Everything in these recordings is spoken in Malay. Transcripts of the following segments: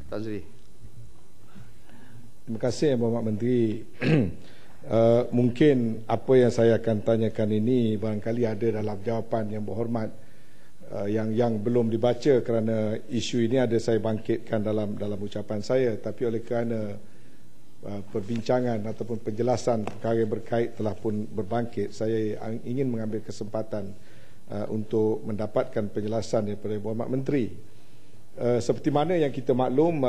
Tan Sri. Terima kasih Yang Berhormat Menteri. Mungkin apa yang saya akan tanyakan ini barangkali ada dalam jawapan Yang Berhormat yang belum dibaca, kerana isu ini ada saya bangkitkan dalam ucapan saya, tapi oleh kerana perbincangan ataupun penjelasan perkara yang berkait telah pun berbangkit, saya ingin mengambil kesempatan untuk mendapatkan penjelasan daripada Yang Berhormat Menteri. Seperti mana yang kita maklum,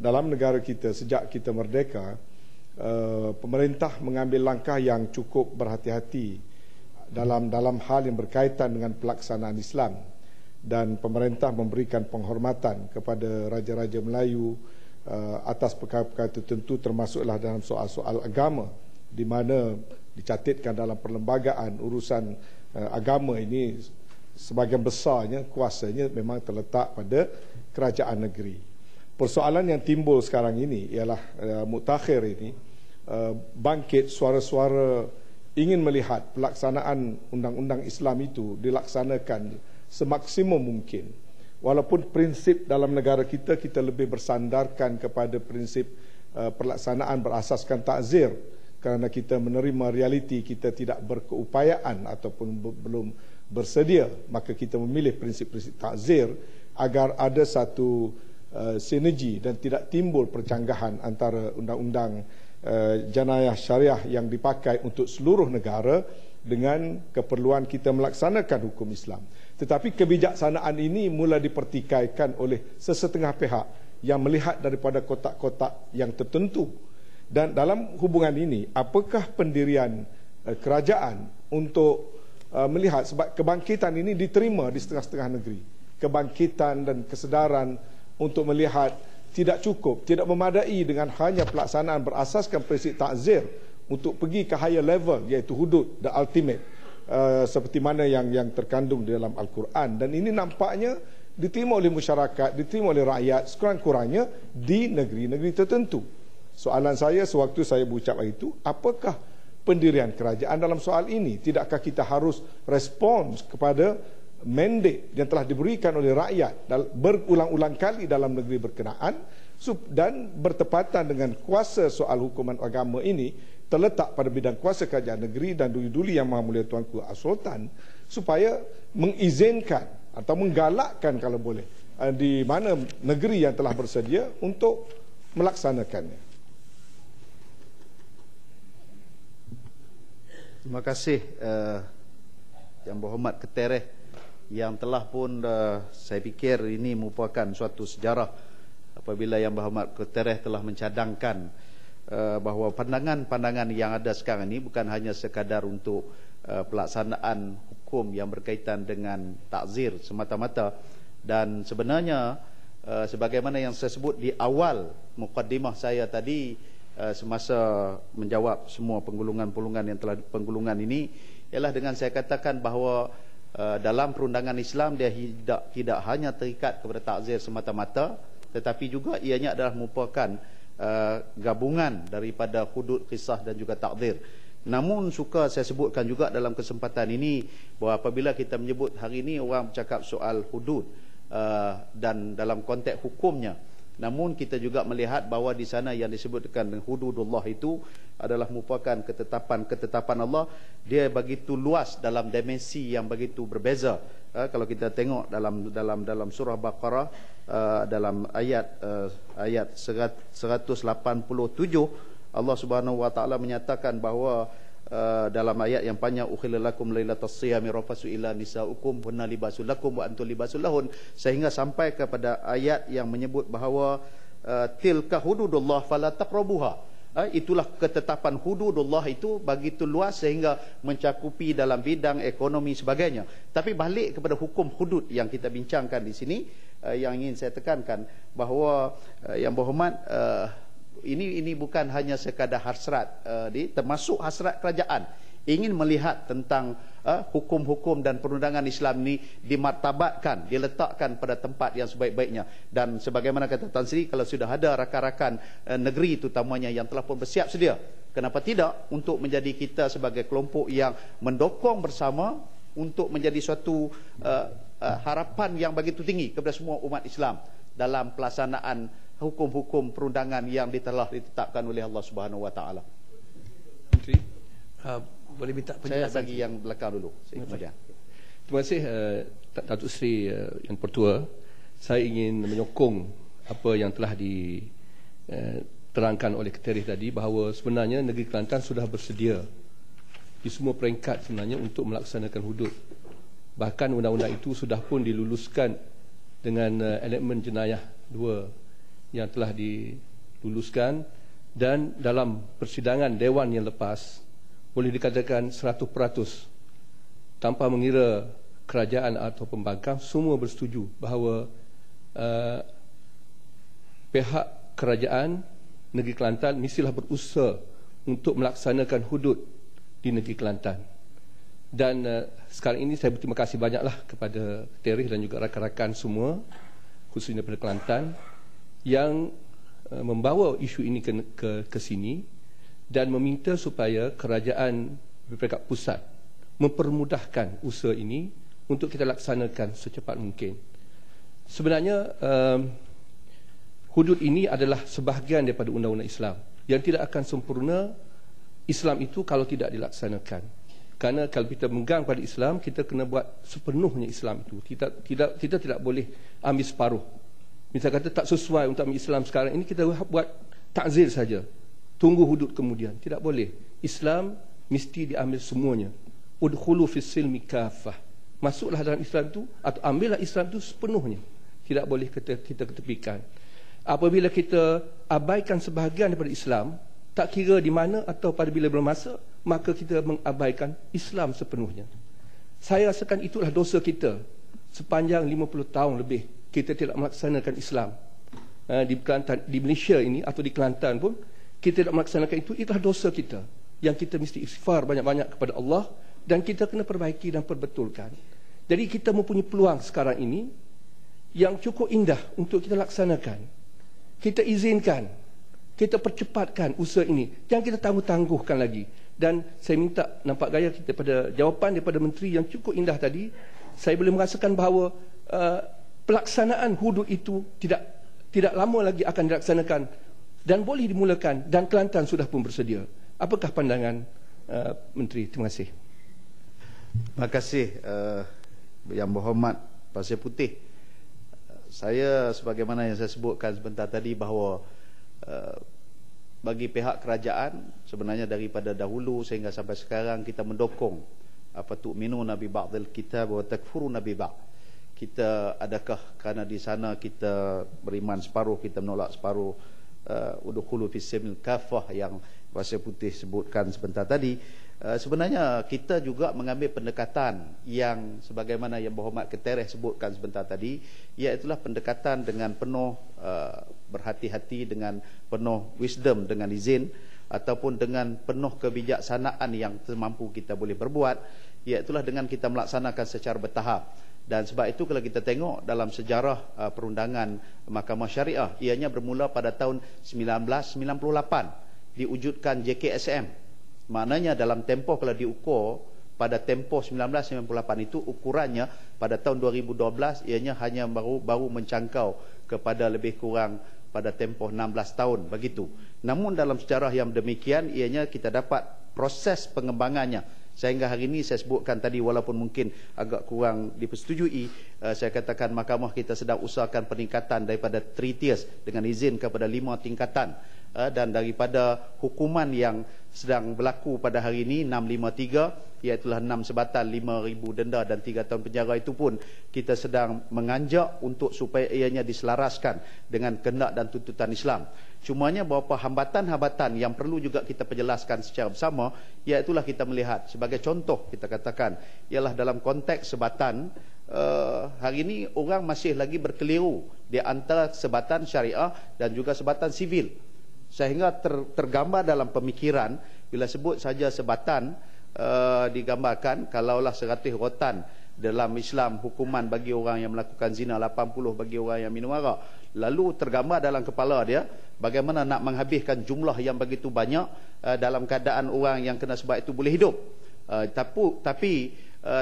dalam negara kita sejak kita merdeka, pemerintah mengambil langkah yang cukup berhati-hati dalam hal yang berkaitan dengan pelaksanaan Islam, dan pemerintah memberikan penghormatan kepada raja-raja Melayu atas perkara-perkara tertentu, termasuklah dalam soal-soal agama, di mana dicatatkan dalam perlembagaan urusan agama ini sebahagian besarnya kuasanya memang terletak pada kerajaan negeri. Persoalan yang timbul sekarang ini ialah mutakhir ini bangkit suara-suara ingin melihat pelaksanaan undang-undang Islam itu dilaksanakan semaksimum mungkin. Walaupun prinsip dalam negara kita lebih bersandarkan kepada prinsip pelaksanaan berasaskan takzir, kerana kita menerima realiti kita tidak berkeupayaan ataupun belum bersedia, maka kita memilih prinsip-prinsip takzir agar ada satu sinergi dan tidak timbul percanggahan antara undang-undang jenayah syariah yang dipakai untuk seluruh negara dengan keperluan kita melaksanakan hukum Islam. Tetapi kebijaksanaan ini mula dipertikaikan oleh sesetengah pihak yang melihat daripada kotak-kotak yang tertentu. Dan dalam hubungan ini, apakah pendirian kerajaan untuk melihat, sebab kebangkitan ini diterima di setengah-setengah negeri, kebangkitan dan kesedaran untuk melihat tidak cukup, tidak memadai dengan hanya pelaksanaan berasaskan prinsip takzir untuk pergi ke higher level, iaitu hudud, the ultimate, seperti mana yang terkandung di dalam Al-Quran. Dan ini nampaknya diterima oleh masyarakat, diterima oleh rakyat sekurang-kurangnya di negeri-negeri tertentu. Soalan saya sewaktu saya berucap itu, apakah pendirian kerajaan dalam soal ini? Tidakkah kita harus respons kepada mandate yang telah diberikan oleh rakyat berulang-ulang kali dalam negeri berkenaan, dan bertepatan dengan kuasa soal hukuman agama ini terletak pada bidang kuasa kerajaan negeri dan duli-duli Yang Maha Mulia Tuanku As-Sultan, supaya mengizinkan atau menggalakkan kalau boleh di mana negeri yang telah bersedia untuk melaksanakannya. Terima kasih Yang Berhormat Ketereh, yang telah pun saya fikir ini merupakan suatu sejarah apabila Yang Berhormat Ketereh telah mencadangkan bahawa pandangan-pandangan yang ada sekarang ini bukan hanya sekadar untuk pelaksanaan hukum yang berkaitan dengan takzir semata-mata, dan sebenarnya sebagaimana yang saya sebut di awal mukaddimah saya tadi, semasa menjawab semua penggulungan-penggulungan yang telah penggulungan ini, ialah dengan saya katakan bahawa dalam perundangan Islam dia tidak hanya terikat kepada takzir semata-mata, tetapi juga ianya adalah merupakan gabungan daripada hudud, qisas dan juga takzir. Namun suka saya sebutkan juga dalam kesempatan ini bahawa apabila kita menyebut hari ini orang bercakap soal hudud dan dalam konteks hukumnya, namun kita juga melihat bahawa di sana yang disebutkan hududullah itu adalah merupakan ketetapan Allah. Dia begitu luas dalam dimensi yang begitu berbeza. Kalau kita tengok dalam surah Baqarah, dalam ayat 187, Allah Subhanahu wa taala menyatakan bahawa dalam ayat yang panjang, ukhilla lakum lailatas siyami rafasu ila nisaukum hunna libasul lakum wa antum libasul lahun, sehingga sampai kepada ayat yang menyebut bahawa tilka hududullah fala taqrabuha. Itulah ketetapan hududullah itu begitu luas sehingga mencakupi dalam bidang ekonomi sebagainya. Tapi balik kepada hukum hudud yang kita bincangkan di sini, yang ingin saya tekankan bahawa Yang Berhormat, ini bukan hanya sekadar hasrat, termasuk hasrat kerajaan ingin melihat tentang hukum-hukum dan perundangan Islam ini dimartabatkan, diletakkan pada tempat yang sebaik-baiknya. Dan sebagaimana kata Tan Sri, kalau sudah ada rakan-rakan negeri terutamanya yang telah pun bersiap sedia, kenapa tidak untuk menjadi kita sebagai kelompok yang mendokong bersama untuk menjadi suatu harapan yang begitu tinggi kepada semua umat Islam. dalam pelaksanaan hukum-hukum perundangan yang telah ditetapkan oleh Allah Subhanahu Wa Taala. Menteri, boleh minta penjelasan? Saya bagi yang belakang dulu. Kemudian. Terima kasih Datuk Seri Yang Pertua. Saya ingin menyokong apa yang telah diterangkan oleh Ketereh tadi, bahawa sebenarnya negeri Kelantan sudah bersedia di semua peringkat sebenarnya untuk melaksanakan hudud. Bahkan undang-undang itu sudah pun diluluskan dengan elemen jenayah 2 yang telah diluluskan, dan dalam persidangan Dewan yang lepas boleh dikatakan 100% tanpa mengira kerajaan atau pembangkang, semua bersetuju bahawa pihak kerajaan negeri Kelantan mestilah berusaha untuk melaksanakan hudud di negeri Kelantan. Dan sekarang ini saya berterima kasih banyaklah kepada Ketereh dan juga rakan-rakan semua, khususnya daripada Kelantan, yang membawa isu ini ke sini dan meminta supaya kerajaan peringkat pusat mempermudahkan usaha ini untuk kita laksanakan secepat mungkin. Sebenarnya hudud ini adalah sebahagian daripada undang-undang Islam yang tidak akan sempurna Islam itu kalau tidak dilaksanakan. Kerana kalau kita memegang pada Islam, kita kena buat sepenuhnya Islam itu. Kita tidak boleh ambil separuh. Misal kata tak sesuai untuk ambil Islam sekarang ini, kita buat takzir saja, tunggu hudud kemudian. Tidak boleh. Islam mesti diambil semuanya. Udkhulu fis silmi kafah. Masuklah dalam Islam itu, atau ambillah Islam itu sepenuhnya. Tidak boleh kita ketepikan. Apabila kita abaikan sebahagian daripada Islam, tak kira di mana atau pada bila bermasa, maka kita mengabaikan Islam sepenuhnya. Saya rasakan itulah dosa kita. Sepanjang 50 tahun lebih kita tidak melaksanakan Islam di Kelantan, di Malaysia ini atau di Kelantan pun kita tidak melaksanakan itu. Itulah dosa kita yang kita mesti istighfar banyak-banyak kepada Allah, dan kita kena perbaiki dan perbetulkan. Jadi kita mempunyai peluang sekarang ini yang cukup indah untuk kita laksanakan. Kita izinkan, kita percepatkan usaha ini, jangan kita tangguh-tangguhkan lagi. Dan saya minta nampak gaya kita pada jawapan daripada Menteri yang cukup indah tadi, saya boleh merasakan bahawa pelaksanaan hudud itu tidak lama lagi akan dilaksanakan dan boleh dimulakan, dan Kelantan sudah pun bersedia. Apakah pandangan Menteri? Terima kasih. Terima kasih Yang Berhormat Pasir Putih. Saya sebagaimana yang saya sebutkan sebentar tadi bahawa bagi pihak kerajaan sebenarnya daripada dahulu sehingga sampai sekarang kita mendukung apa tu'minuna bi ba'dil kitab wa takfuruna bi ba'd. Kita adakah kerana di sana kita beriman separuh, kita menolak separuh, udkhulu fis silmi kafah yang Pasir Putih sebutkan sebentar tadi. Sebenarnya kita juga mengambil pendekatan yang sebagaimana Yang Berhormat Ketereh sebutkan sebentar tadi, iaitulah pendekatan dengan penuh berhati-hati, dengan penuh wisdom, dengan izin, ataupun dengan penuh kebijaksanaan yang mampu kita boleh berbuat, iaitulah dengan kita melaksanakan secara bertahap. Dan sebab itu kalau kita tengok dalam sejarah perundangan Mahkamah Syariah, ianya bermula pada tahun 1998 diwujudkan JKSM. Maknanya dalam tempoh kalau diukur pada tempoh 1998 itu, ukurannya pada tahun 2012 ianya hanya baru mencangkau kepada lebih kurang pada tempoh 16 tahun begitu. Namun dalam sejarah yang demikian, ianya kita dapat proses pengembangannya sehingga hari ini saya sebutkan tadi, walaupun mungkin agak kurang dipersetujui, saya katakan mahkamah kita sedang usahakan peningkatan daripada 3 tiers dengan izin kepada 5 tingkatan. Dan daripada hukuman yang sedang berlaku pada hari ini 653, iaitulah 6 sebatan, 5,000 denda dan 3 tahun penjara, itu pun kita sedang menganjak untuk supaya ianya diselaraskan dengan kehendak dan tuntutan Islam. Cumanya beberapa hambatan-hambatan yang perlu juga kita perjelaskan secara bersama, iaitulah kita melihat sebagai contoh, kita katakan ialah dalam konteks sebatan. Hari ini orang masih lagi berkeliru di antara sebatan syariah dan juga sebatan sivil, sehingga tergambar dalam pemikiran bila sebut saja sebatan, digambarkan kalaulah 100 rotan dalam Islam hukuman bagi orang yang melakukan zina, 80 bagi orang yang minum arak. Lalu tergambar dalam kepala dia bagaimana nak menghabiskan jumlah yang begitu banyak dalam keadaan orang yang kena sebab itu boleh hidup. Tapi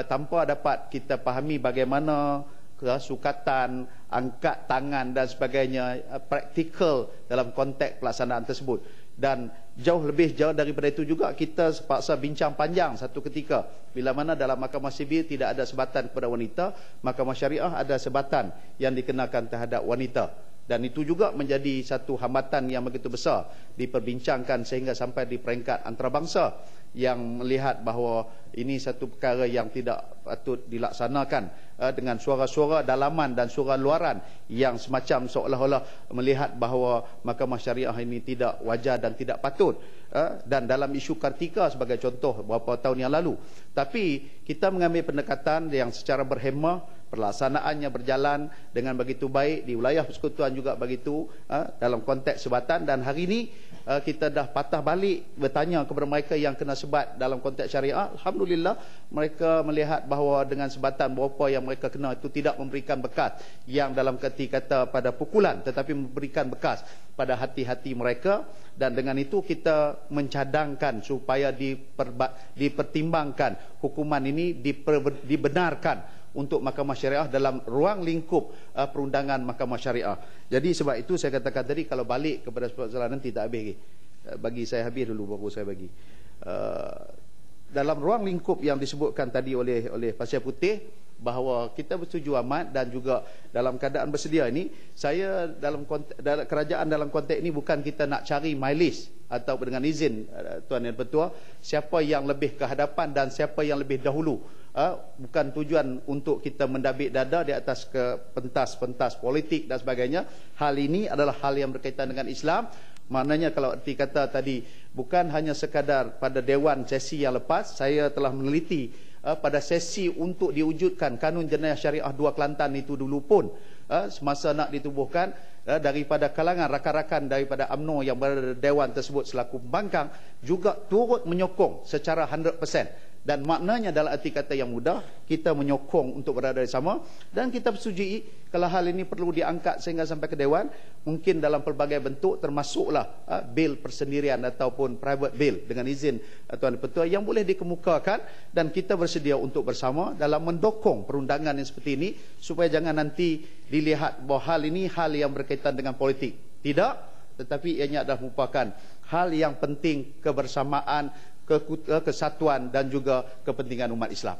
tanpa dapat kita fahami bagaimana sukatan, angkat tangan dan sebagainya, praktikal dalam konteks pelaksanaan tersebut. Dan jauh daripada itu juga, kita sepaksa bincang panjang satu ketika, bila mana dalam mahkamah sivil tidak ada sebatan kepada wanita, mahkamah syariah ada sebatan yang dikenakan terhadap wanita. Dan itu juga menjadi satu hambatan yang begitu besar diperbincangkan sehingga sampai di peringkat antarabangsa yang melihat bahawa ini satu perkara yang tidak patut dilaksanakan, dengan suara-suara dalaman dan suara luaran yang semacam seolah-olah melihat bahawa mahkamah syariah ini tidak wajar dan tidak patut, dan dalam isu Kartika sebagai contoh beberapa tahun yang lalu. Tapi kita mengambil pendekatan yang secara berhemah, pelaksanaannya berjalan dengan begitu baik di wilayah persekutuan juga begitu, dalam konteks sebatan. Dan hari ini kita dah patah balik bertanya kepada mereka yang kena sebat dalam konteks syariah. Alhamdulillah, mereka melihat bahawa dengan sebatan berapa yang mereka kena itu tidak memberikan bekas yang dalam kerti kata pada pukulan, tetapi memberikan bekas pada hati-hati mereka. Dan dengan itu kita mencadangkan supaya dipertimbangkan hukuman ini dibenarkan untuk mahkamah syariah dalam ruang lingkup perundangan mahkamah syariah. Jadi sebab itu saya katakan tadi, kalau balik kepada persoalan nanti tak habis lagi. Bagi saya habis dulu baru saya bagi. Dalam ruang lingkup yang disebutkan tadi oleh Pasir Putih, bahawa kita bersetuju amat, dan juga dalam keadaan bersedia ini, saya kerajaan dalam konteks ini bukan kita nak cari mileage atau dengan izin Tuan Yang Pertua, siapa yang lebih ke hadapan dan siapa yang lebih dahulu. Bukan tujuan untuk kita mendabik dada di atas ke pentas-pentas politik dan sebagainya. Hal ini adalah hal yang berkaitan dengan Islam. Maknanya kalau erti kata tadi, bukan hanya sekadar pada Dewan sesi yang lepas, saya telah meneliti pada sesi untuk diwujudkan kanun jenayah syariah 2 Kelantan itu dulu pun, semasa nak ditubuhkan, daripada kalangan rakan-rakan daripada UMNO yang berada di Dewan tersebut selaku pembangkang juga turut menyokong secara 100%. Dan maknanya dalam arti kata yang mudah, kita menyokong untuk berada sama, dan kita bersetujui kalau hal ini perlu diangkat sehingga sampai ke Dewan, mungkin dalam pelbagai bentuk, termasuklah bil persendirian ataupun private bill dengan izin Tuan Pertua yang boleh dikemukakan, dan kita bersedia untuk bersama dalam mendokong perundangan yang seperti ini, supaya jangan nanti dilihat bahawa hal ini hal yang berkaitan dengan politik. Tidak, tetapi ianya adalah merupakan hal yang penting, kebersamaan, kesatuan dan juga kepentingan umat Islam.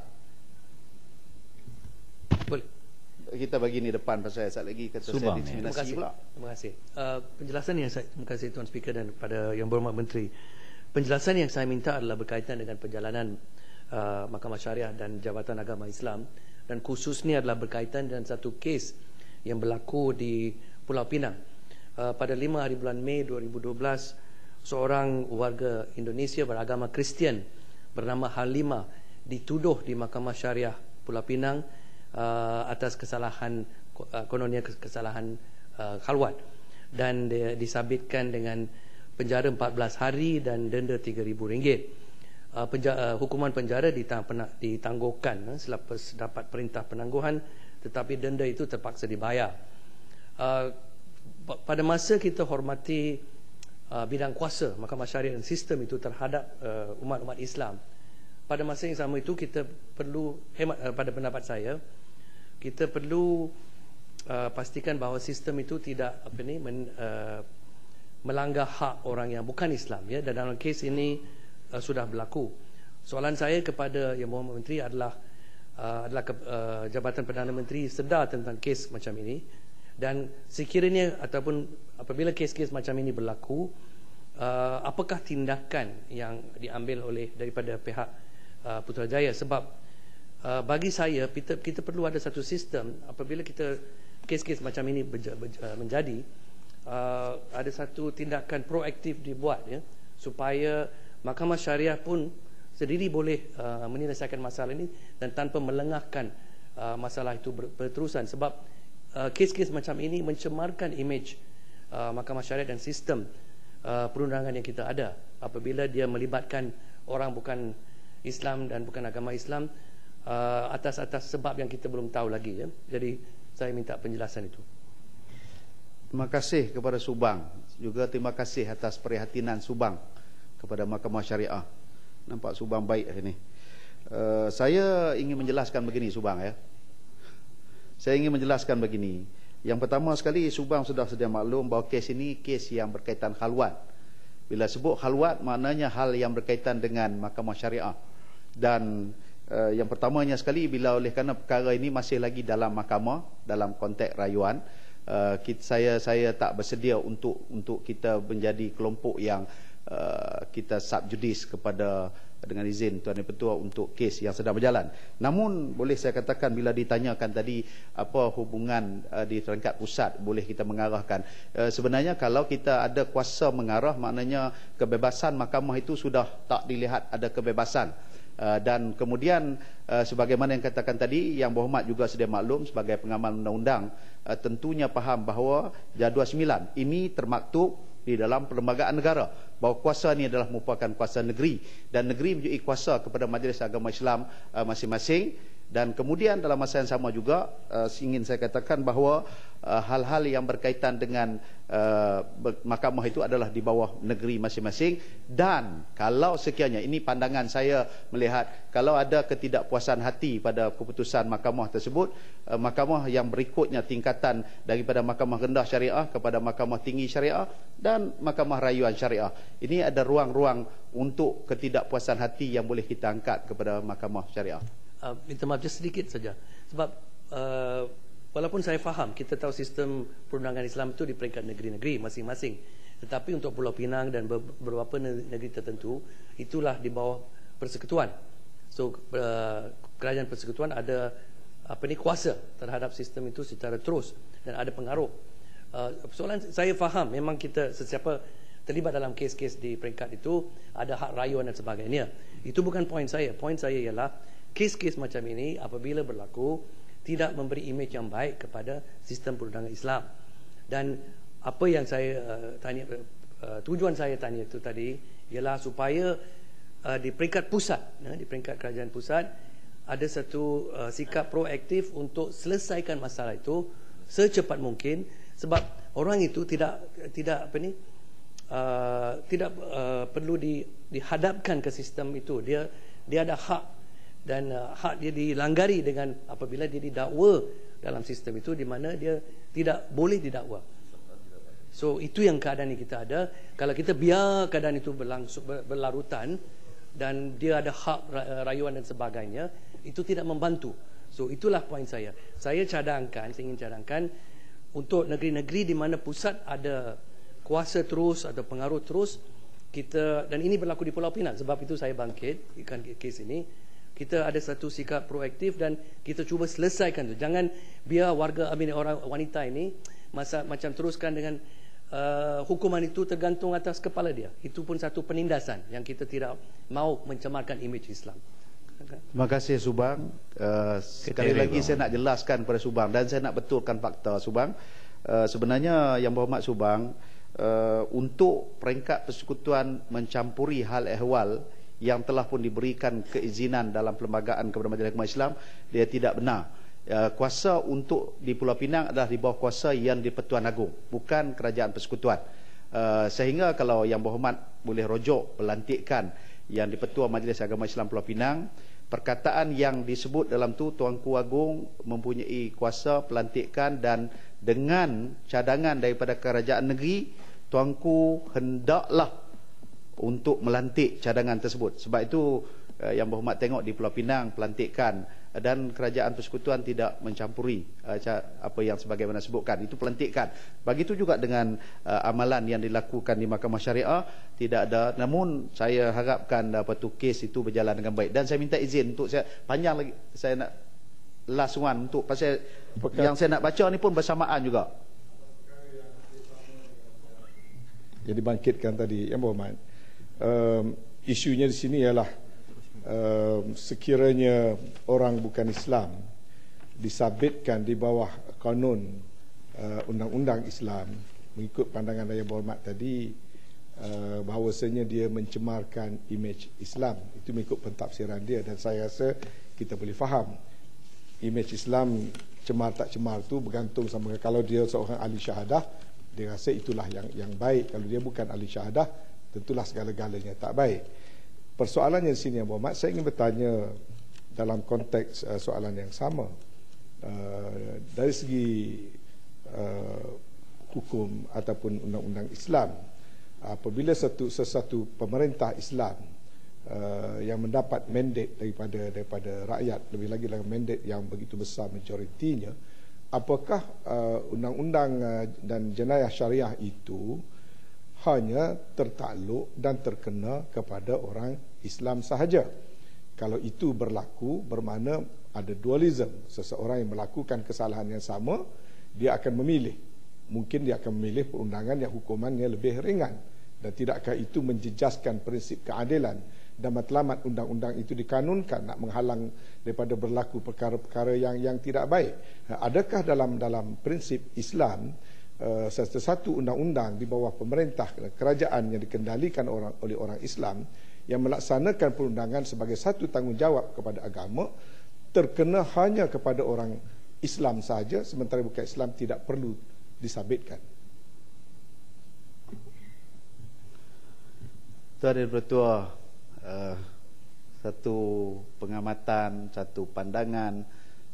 Boleh. Kita bagi ni depan pasal saya lagi kata Subang, saya diskriminasi pula. Terima kasih. Penjelasan yang terima kasih Tuan Speaker dan kepada Yang Berhormat Menteri. Penjelasan yang saya minta adalah berkaitan dengan perjalanan Mahkamah Syariah dan Jabatan Agama Islam, dan khususnya adalah berkaitan dengan satu kes yang berlaku di Pulau Pinang. Pada 5 hari bulan Mei 2012, seorang warga Indonesia beragama Kristian bernama Halimah dituduh di Mahkamah Syariah Pulau Pinang atas kesalahan, kononnya kesalahan khalwat, dan disabitkan dengan penjara 14 hari dan denda RM3,000. Hukuman penjara ditangguhkan selepas dapat perintah penangguhan, tetapi denda itu terpaksa dibayar. Pada masa kita hormati bidang kuasa Mahkamah Syariah dan sistem itu terhadap umat-umat Islam, pada masa yang sama itu kita perlu pada pendapat saya, kita perlu pastikan bahawa sistem itu tidak melanggar hak orang yang bukan Islam, ya. Dan dalam kes ini sudah berlaku. Soalan saya kepada Yang Berhormat Menteri adalah Jabatan Perdana Menteri sedar tentang kes macam ini, dan sekiranya ataupun apabila kes-kes macam ini berlaku, apakah tindakan yang diambil oleh daripada pihak Putrajaya? Sebab bagi saya kita perlu ada satu sistem apabila kita kes-kes macam ini menjadi, ada satu tindakan proaktif dibuat, ya, supaya Mahkamah Syariah pun sendiri boleh menyelesaikan masalah ini dan tanpa melengahkan masalah itu berterusan. Sebab kes-kes macam ini mencemarkan imej Mahkamah Syariah dan sistem perundangan yang kita ada apabila dia melibatkan orang bukan Islam dan bukan agama Islam atas sebab yang kita belum tahu lagi, ya. Jadi saya minta penjelasan itu. Terima kasih kepada Subang, juga terima kasih atas perhatian Subang kepada Mahkamah Syariah. Nampak Subang baik hari ini. Saya ingin menjelaskan begini, Subang, ya. Saya ingin menjelaskan begini. Yang pertama sekali, Subang sudah sedia maklum bahawa kes ini kes yang berkaitan khalwat. Bila sebut khalwat, maknanya hal yang berkaitan dengan mahkamah syariah. Dan yang pertamanya sekali, bila oleh kerana perkara ini masih lagi dalam mahkamah, dalam konteks rayuan, saya tak bersedia untuk kita menjadi kelompok yang kita subjudis kepada, dengan izin Tuan Yang Pertua, untuk kes yang sedang berjalan. Namun boleh saya katakan, bila ditanyakan tadi apa hubungan di peringkat pusat, boleh kita mengarahkan, sebenarnya kalau kita ada kuasa mengarah, maknanya kebebasan mahkamah itu sudah tak dilihat ada kebebasan. Dan kemudian sebagaimana yang katakan tadi, Yang Berhormat juga sedia maklum sebagai pengamal undang-undang, tentunya faham bahawa Jadual 9 ini termaktub di dalam perlembagaan negara, bahawa kuasa ini adalah merupakan kuasa negeri, dan negeri mempunyai kuasa kepada Majlis Agama Islam masing-masing. Dan kemudian dalam masa yang sama juga ingin saya katakan bahawa hal-hal yang berkaitan dengan mahkamah itu adalah di bawah negeri masing-masing. Dan kalau sekiranya, ini pandangan saya melihat, kalau ada ketidakpuasan hati pada keputusan mahkamah tersebut, mahkamah yang berikutnya tingkatan daripada mahkamah rendah syariah kepada mahkamah tinggi syariah dan mahkamah rayuan syariah, ini ada ruang-ruang untuk ketidakpuasan hati yang boleh kita angkat kepada mahkamah syariah. Minta maaf just sedikit saja, sebab walaupun saya faham, kita tahu sistem perundangan Islam itu di peringkat negeri-negeri masing-masing, tetapi untuk Pulau Pinang dan beberapa negeri tertentu, itulah di bawah persekutuan. So kerajaan persekutuan ada kuasa terhadap sistem itu secara terus, dan ada pengaruh. Soalan saya faham, memang kita sesiapa terlibat dalam kes-kes di peringkat itu ada hak rayuan dan sebagainya. Itu bukan poin saya. Poin saya ialah kes-kes macam ini apabila berlaku tidak memberi imej yang baik kepada sistem perundangan Islam. Dan apa yang saya tanya, tujuan saya tanya itu tadi ialah supaya di peringkat pusat, di peringkat kerajaan pusat, ada satu sikap proaktif untuk selesaikan masalah itu secepat mungkin, sebab orang itu tidak perlu dihadapkan ke sistem itu. Dia ada hak, dan hak dia dilanggari dengan apabila dia didakwa dalam sistem itu, di mana dia tidak boleh didakwa. So itu yang keadaan yang kita ada. Kalau kita biar keadaan itu berlarutan dan dia ada hak rayuan dan sebagainya, itu tidak membantu. So itulah poin saya. Saya ingin cadangkan untuk negeri-negeri di mana pusat ada kuasa terus, ada pengaruh terus, kita, dan ini berlaku di Pulau Pinang, sebab itu saya bangkitkan kes ini. Kita ada satu sikap proaktif dan kita cuba selesaikan itu. Jangan biar orang wanita ini macam teruskan dengan hukuman itu tergantung atas kepala dia. Itu pun satu penindasan yang kita tidak mau mencemarkan imej Islam. Terima kasih Subang. Sekali lagi saya nak jelaskan kepada Subang, dan saya nak betulkan fakta Subang. Sebenarnya Yang Berhormat Subang, untuk peringkat persekutuan mencampuri hal ehwal yang telah pun diberikan keizinan dalam perlembagaan kepada Majlis Agama Islam, dia tidak benar. Kuasa untuk di Pulau Pinang adalah di bawah kuasa yang di Pertuan Agong, bukan kerajaan persekutuan. Sehingga kalau Yang Berhormat boleh rujuk pelantikan yang di Pertua Majlis Agama Islam Pulau Pinang, perkataan yang disebut dalam tu, Tuanku Agong mempunyai kuasa pelantikan, dan dengan cadangan daripada kerajaan negeri, Tuanku hendaklah untuk melantik cadangan tersebut. Sebab itu Yang Berhormat tengok di Pulau Pinang pelantikan, dan kerajaan persekutuan tidak mencampuri apa yang sebagaimana sebutkan, itu pelantikan. Begitu juga dengan amalan yang dilakukan di Mahkamah Syariah, tidak ada. Namun saya harapkan kes itu berjalan dengan baik, dan saya minta izin untuk saya panjang lagi, saya nak last one untuk pasal yang saya nak baca ni pun bersamaan juga. Jadi bangkitkan tadi Yang Berhormat, isunya di sini ialah sekiranya orang bukan Islam disabitkan di bawah kanun undang-undang Islam, mengikut pandangan Yang Berhormat tadi, bahawasanya dia mencemarkan imej Islam. Itu mengikut pentafsiran dia, dan saya rasa kita boleh faham imej Islam cemar tak cemar tu bergantung sama, kalau dia seorang ahli syahadah, dia rasa itulah yang baik. Kalau dia bukan ahli syahadah, tentulah segala-galanya tak baik. Persoalannya di sini Yang Berhormat, saya ingin bertanya dalam konteks soalan yang sama. Dari segi hukum ataupun undang-undang Islam, apabila sesuatu pemerintah Islam yang mendapat mandat daripada rakyat, lebih lagi dalam mandat yang begitu besar majoritinya, apakah undang-undang dan jenayah syariah itu hanya tertakluk dan terkena kepada orang Islam sahaja? Kalau itu berlaku, bermakna ada dualism. Seseorang yang melakukan kesalahan yang sama, dia akan memilih. Mungkin dia akan memilih perundangan yang hukumannya lebih ringan. Dan tidakkah itu menjejaskan prinsip keadilan dan matlamat undang-undang itu dikanunkan nak menghalang daripada berlaku perkara-perkara yang tidak baik? Adakah dalam prinsip Islam satu undang-undang di bawah pemerintah kerajaan yang dikendalikan oleh orang Islam yang melaksanakan perundangan sebagai satu tanggungjawab kepada agama terkena hanya kepada orang Islam saja, sementara bukan Islam tidak perlu disabitkan? Tuan Yang Bertuah, satu pengamatan, satu pandangan,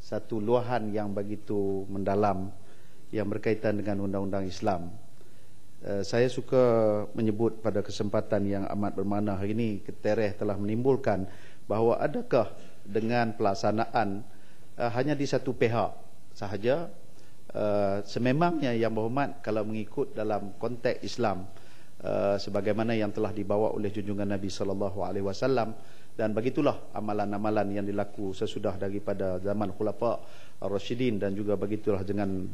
satu luahan yang begitu mendalam yang berkaitan dengan undang-undang Islam. Saya suka menyebut pada kesempatan yang amat bermakna hari ini, Ketereh telah menimbulkan bahawa adakah dengan pelaksanaan hanya di satu pihak sahaja, sememangnya Yang Berhormat kalau mengikut dalam konteks Islam sebagaimana yang telah dibawa oleh junjungan Nabi SAW, dan begitulah amalan-amalan yang dilaku sesudah daripada zaman Khulafa Ar-Rasyidin, dan juga begitulah dengan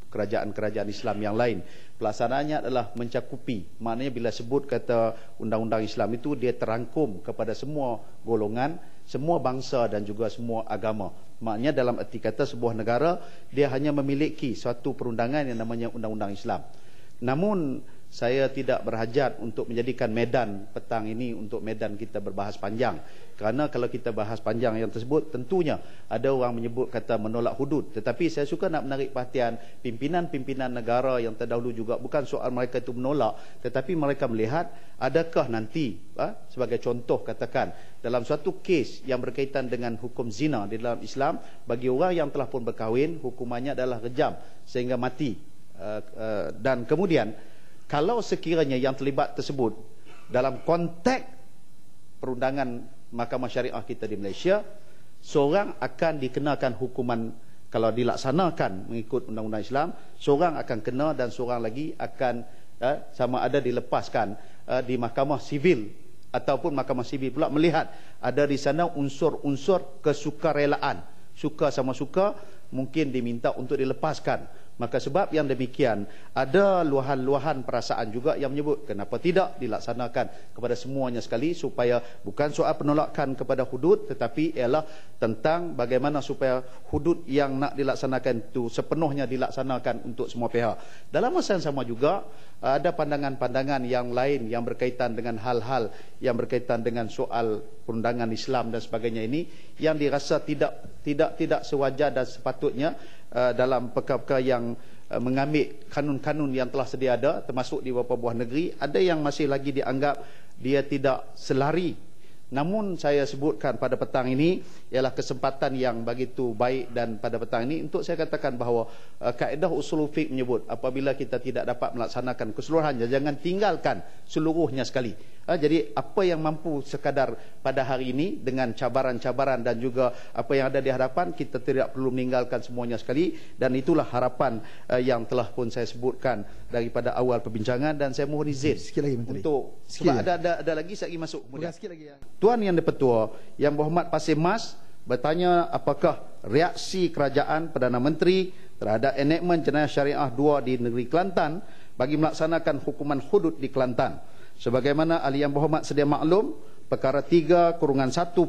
kerajaan-kerajaan Islam yang lain. Pelaksanaannya adalah mencakupi, maknanya bila sebut kata undang-undang Islam itu, dia terangkum kepada semua golongan, semua bangsa dan juga semua agama. Maknanya dalam erti kata sebuah negara, dia hanya memiliki suatu perundangan yang namanya undang-undang Islam. Namun saya tidak berhajat untuk menjadikan medan petang ini untuk medan kita berbahas panjang, kerana kalau kita bahas panjang yang tersebut, tentunya ada orang menyebut kata menolak hudud. Tetapi saya suka nak menarik perhatian pimpinan-pimpinan negara yang terdahulu juga, bukan soal mereka itu menolak, tetapi mereka melihat adakah nanti sebagai contoh, katakan dalam suatu kes yang berkaitan dengan hukum zina di dalam Islam, bagi orang yang telah pun berkahwin, hukumannya adalah rejam sehingga mati. Dan kemudian kalau sekiranya yang terlibat tersebut dalam konteks perundangan mahkamah syariah kita di Malaysia, seorang akan dikenakan hukuman, kalau dilaksanakan mengikut undang-undang Islam, seorang akan kena dan seorang lagi akan sama ada dilepaskan di mahkamah sivil, ataupun mahkamah sivil pula melihat ada di sana unsur-unsur kesukarelaan, suka sama suka, mungkin diminta untuk dilepaskan. Maka sebab yang demikian, ada luahan-luahan perasaan juga yang menyebut kenapa tidak dilaksanakan kepada semuanya sekali, supaya bukan soal penolakan kepada hudud, tetapi ialah tentang bagaimana supaya hudud yang nak dilaksanakan itu sepenuhnya dilaksanakan untuk semua pihak. Dalam masa yang sama juga, ada pandangan-pandangan yang lain yang berkaitan dengan hal-hal yang berkaitan dengan soal perundangan Islam dan sebagainya ini, yang dirasa tidak sewajar dan sepatutnya dalam perkara-perkara yang mengambil kanun-kanun yang telah sedia ada, termasuk di beberapa buah negeri. Ada yang masih lagi dianggap dia tidak selari. Namun saya sebutkan pada petang ini ialah kesempatan yang begitu baik, dan pada petang ini untuk saya katakan bahawa kaedah usul fiqh menyebut apabila kita tidak dapat melaksanakan keseluruhannya, jangan tinggalkan seluruhnya sekali. Jadi apa yang mampu sekadar pada hari ini dengan cabaran-cabaran dan juga apa yang ada di hadapan, kita tidak perlu meninggalkan semuanya sekali. Dan itulah harapan yang telah pun saya sebutkan daripada awal perbincangan, dan saya mohon izin untuk sebab ada lagi saya lagi masuk kemudian. Sikit lagi ya. Tuan Yang Dipertua, Yang Berhormat Pasir Mas bertanya apakah reaksi kerajaan Perdana Menteri terhadap enakmen jenayah syariah 2 di negeri Kelantan bagi melaksanakan hukuman hudud di Kelantan. Sebagaimana ahli Yang Berhormat sedia maklum, perkara 3/1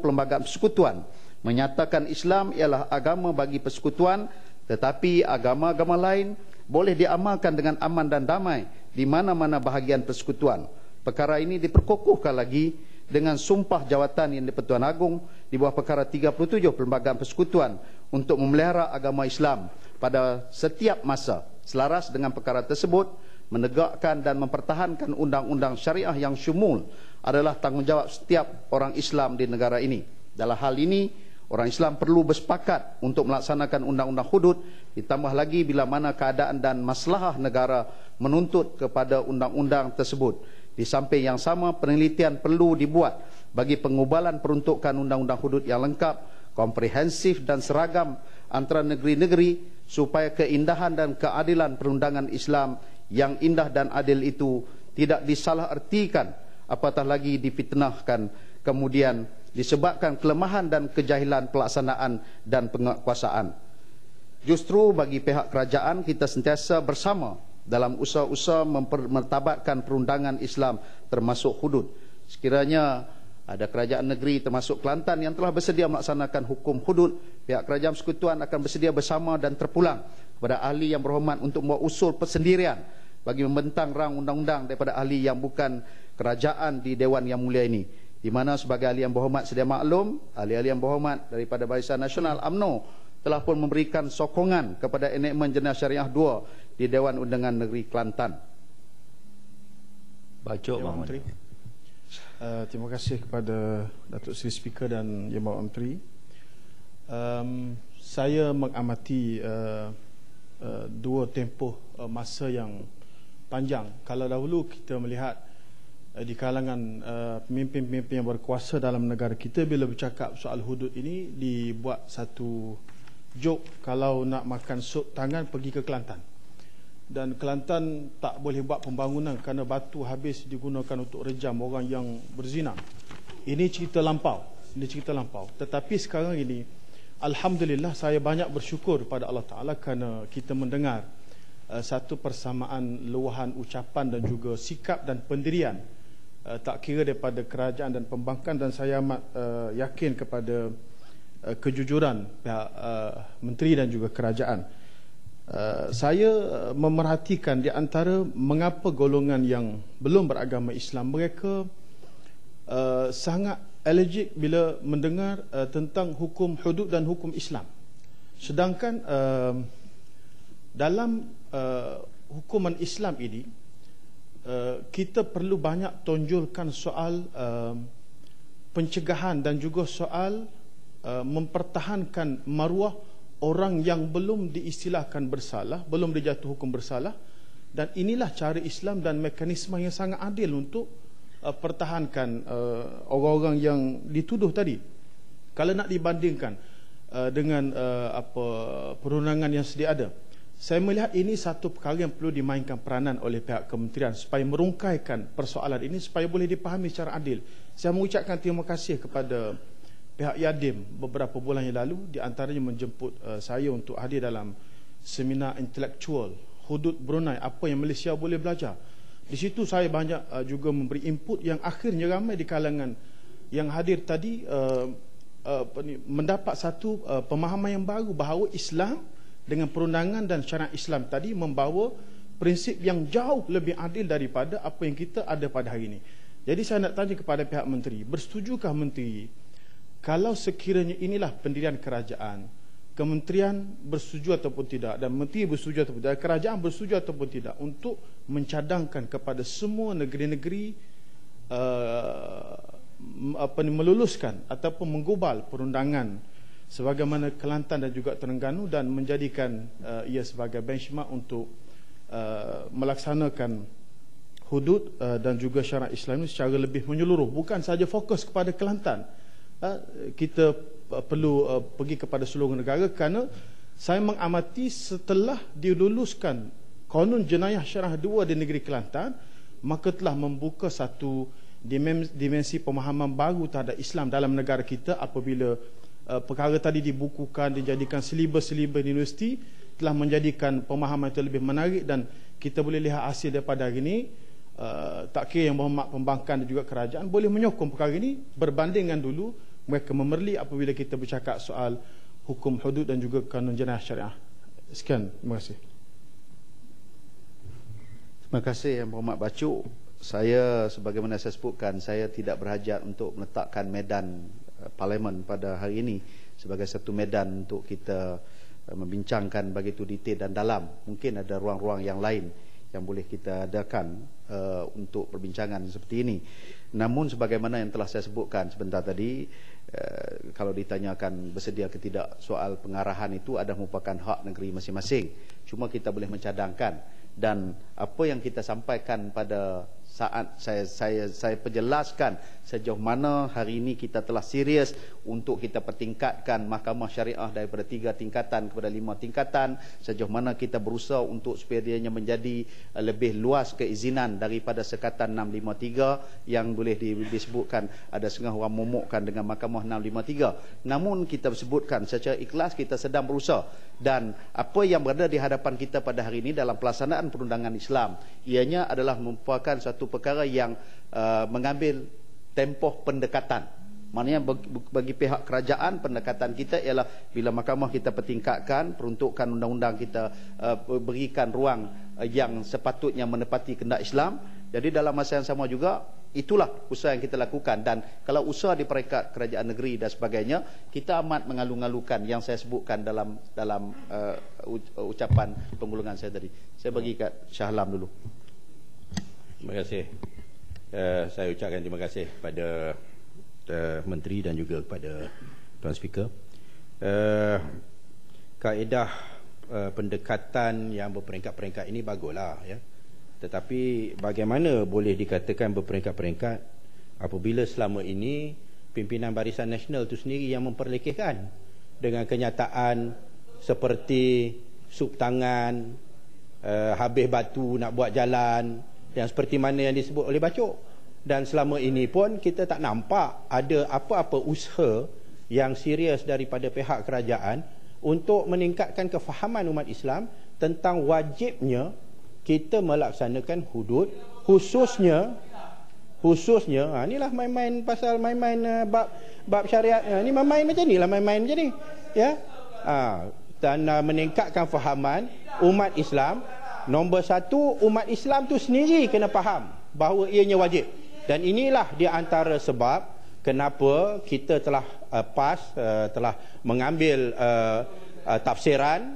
Perlembagaan Persekutuan menyatakan Islam ialah agama bagi persekutuan, tetapi agama-agama lain boleh diamalkan dengan aman dan damai di mana-mana bahagian persekutuan. Perkara ini diperkukuhkan lagi dengan sumpah jawatan Yang di-Pertuan Agong di bawah perkara 37 Perlembagaan Persekutuan untuk memelihara agama Islam pada setiap masa. Selaras dengan perkara tersebut, menegakkan dan mempertahankan undang-undang syariah yang syumul adalah tanggungjawab setiap orang Islam di negara ini. Dalam hal ini, Orang Islam perlu bersepakat untuk melaksanakan undang-undang hudud, ditambah lagi bila mana keadaan dan maslahah negara menuntut kepada undang-undang tersebut. Di samping yang sama, penelitian perlu dibuat bagi pengubalan peruntukan undang-undang hudud yang lengkap, komprehensif dan seragam antara negeri-negeri supaya keindahan dan keadilan perundangan Islam yang indah dan adil itu tidak disalahartikan, apatah lagi difitnahkan, kemudian disebabkan kelemahan dan kejahilan pelaksanaan dan penguasaan. Justru bagi pihak kerajaan, kita sentiasa bersama dalam usaha-usaha memartabatkan perundangan Islam termasuk hudud. Sekiranya ada kerajaan negeri termasuk Kelantan yang telah bersedia melaksanakan hukum hudud, pihak kerajaan persekutuan akan bersedia bersama dan terpulang kepada ahli yang berhormat untuk membuat usul persendirian bagi membentang rang undang-undang daripada ahli yang bukan kerajaan di Dewan Yang Mulia ini, di mana sebagai ahli yang berhormat sedia maklum, ahli-ahli yang berhormat daripada Barisan Nasional UMNO telah pun memberikan sokongan kepada enakmen Jenayah Syariah 2 di Dewan Undangan Negeri Kelantan. Bacok, Pak Menteri. Terima kasih kepada Datuk Seri Speaker dan Yang Berhormat Menteri. Saya mengamati dua tempoh masa yang panjang. Kalau dahulu kita melihat di kalangan pemimpin-pemimpin yang berkuasa dalam negara kita, bila bercakap soal hudud ini dibuat satu joke, kalau nak makan sup tangan pergi ke Kelantan. Dan Kelantan tak boleh buat pembangunan kerana batu habis digunakan untuk rejam orang yang berzina. Ini cerita lampau. Tetapi sekarang ini, alhamdulillah, saya banyak bersyukur pada Allah Ta'ala kerana kita mendengar satu persamaan luahan ucapan dan juga sikap dan pendirian, tak kira daripada kerajaan dan pembangkang, dan saya amat yakin kepada kejujuran pihak menteri dan juga kerajaan. Saya memerhatikan di antara mengapa golongan yang belum beragama Islam, mereka sangat allergic bila mendengar tentang hukum hudud dan hukum Islam. Sedangkan dalam hukuman Islam ini, kita perlu banyak tonjolkan soal pencegahan dan juga soal mempertahankan maruah orang yang belum diistilahkan bersalah, belum dijatuh hukum bersalah. Dan inilah cara Islam dan mekanisme yang sangat adil untuk pertahankan orang-orang yang dituduh tadi. Kalau nak dibandingkan dengan perundangan yang sedia ada, saya melihat ini satu perkara yang perlu dimainkan peranan oleh pihak kementerian supaya merungkaikan persoalan ini supaya boleh dipahami secara adil. Saya mengucapkan terima kasih kepada pihak Yadim beberapa bulan yang lalu, di antaranya menjemput saya untuk hadir dalam seminar intelektual hudud Brunei, apa yang Malaysia boleh belajar. Di situ saya banyak juga memberi input yang akhirnya ramai di kalangan yang hadir tadi mendapat satu pemahaman yang baru bahawa Islam dengan perundangan dan syariat Islam tadi membawa prinsip yang jauh lebih adil daripada apa yang kita ada pada hari ini. Jadi saya nak tanya kepada pihak menteri, bersetujukah menteri kalau sekiranya inilah pendirian kerajaan, kementerian bersetuju ataupun tidak, dan menteri bersetuju ataupun tidak, kerajaan bersetuju ataupun tidak, untuk mencadangkan kepada semua negeri-negeri meluluskan ataupun menggubal perundangan sebagaimana Kelantan dan juga Terengganu, dan menjadikan ia sebagai benchmark untuk melaksanakan hudud dan juga syarat Islam ini secara lebih menyeluruh, bukan saja fokus kepada Kelantan. Kita perlu pergi kepada seluruh negara, kerana saya mengamati setelah diluluskan Kanun Jenayah Syariah 2 di negeri Kelantan, maka telah membuka satu dimensi pemahaman baru terhadap Islam dalam negara kita. Apabila perkara tadi dibukukan, dijadikan silibus-silibus di universiti, telah menjadikan pemahaman itu lebih menarik, dan kita boleh lihat hasil daripada hari ini. Tak kira yang berhormat pembangkang dan juga kerajaan boleh menyokong perkara ini berbanding dengan dulu mereka memerli apabila kita bercakap soal hukum hudud dan juga kanun jenayah syariah. Sekian, terima kasih. Terima kasih Yang Berhormat Bacuk. Saya, sebagaimana saya sebutkan, saya tidak berhajat untuk meletakkan medan parlimen pada hari ini sebagai satu medan untuk kita membincangkan begitu detail dan dalam. Mungkin ada ruang-ruang yang lain yang boleh kita adakan untuk perbincangan seperti ini. Namun sebagaimana yang telah saya sebutkan sebentar tadi, kalau ditanyakan bersedia ke tidak, soal pengarahan itu adalah merupakan hak negeri masing-masing. Cuma kita boleh mencadangkan, dan apa yang kita sampaikan pada saat saya perjelaskan sejauh mana hari ini kita telah serius untuk kita pertingkatkan mahkamah syariah daripada 3 tingkatan kepada 5 tingkatan, sejauh mana kita berusaha untuk supaya dianya menjadi lebih luas keizinan daripada sekatan 653 yang boleh disebutkan ada setengah orang momokkan dengan mahkamah 653. Namun kita sebutkan secara ikhlas kita sedang berusaha, dan apa yang berada di hadapan kita pada hari ini dalam pelaksanaan perundangan Islam, ianya adalah merupakan satu perkara yang mengambil tempoh pendekatan. Maknanya bagi pihak kerajaan, pendekatan kita ialah bila mahkamah kita pertingkatkan, peruntukan undang-undang kita berikan ruang yang sepatutnya menepati kehendak Islam. Jadi dalam masa yang sama juga, itulah usaha yang kita lakukan. Dan kalau usaha di peringkat kerajaan negeri dan sebagainya, kita amat mengalu-ngalukan yang saya sebutkan dalam ucapan penggulungan saya tadi. Saya bagi kat Shah Alam dulu. Terima kasih. Saya ucapkan terima kasih kepada Menteri dan juga kepada Tuan Speaker. Kaedah pendekatan yang berperingkat-peringkat ini baguslah, ya. Tetapi bagaimana boleh dikatakan berperingkat-peringkat apabila selama ini pimpinan Barisan Nasional itu sendiri yang memperlekehkan dengan kenyataan seperti sup tangan, habis batu nak buat jalan, yang seperti mana yang disebut oleh Bacok. Dan selama ini pun kita tak nampak ada apa-apa usaha yang serius daripada pihak kerajaan untuk meningkatkan kefahaman umat Islam tentang wajibnya kita melaksanakan hudud, khususnya inilah main-main pasal main-main bab syariat, ni main-main macam ni lah, main-main macam ni, ya. Dan meningkatkan fahaman umat Islam. Nombor 1, umat Islam tu sendiri kena faham bahawa ianya wajib. Dan inilah di antara sebab kenapa kita telah telah mengambil tafsiran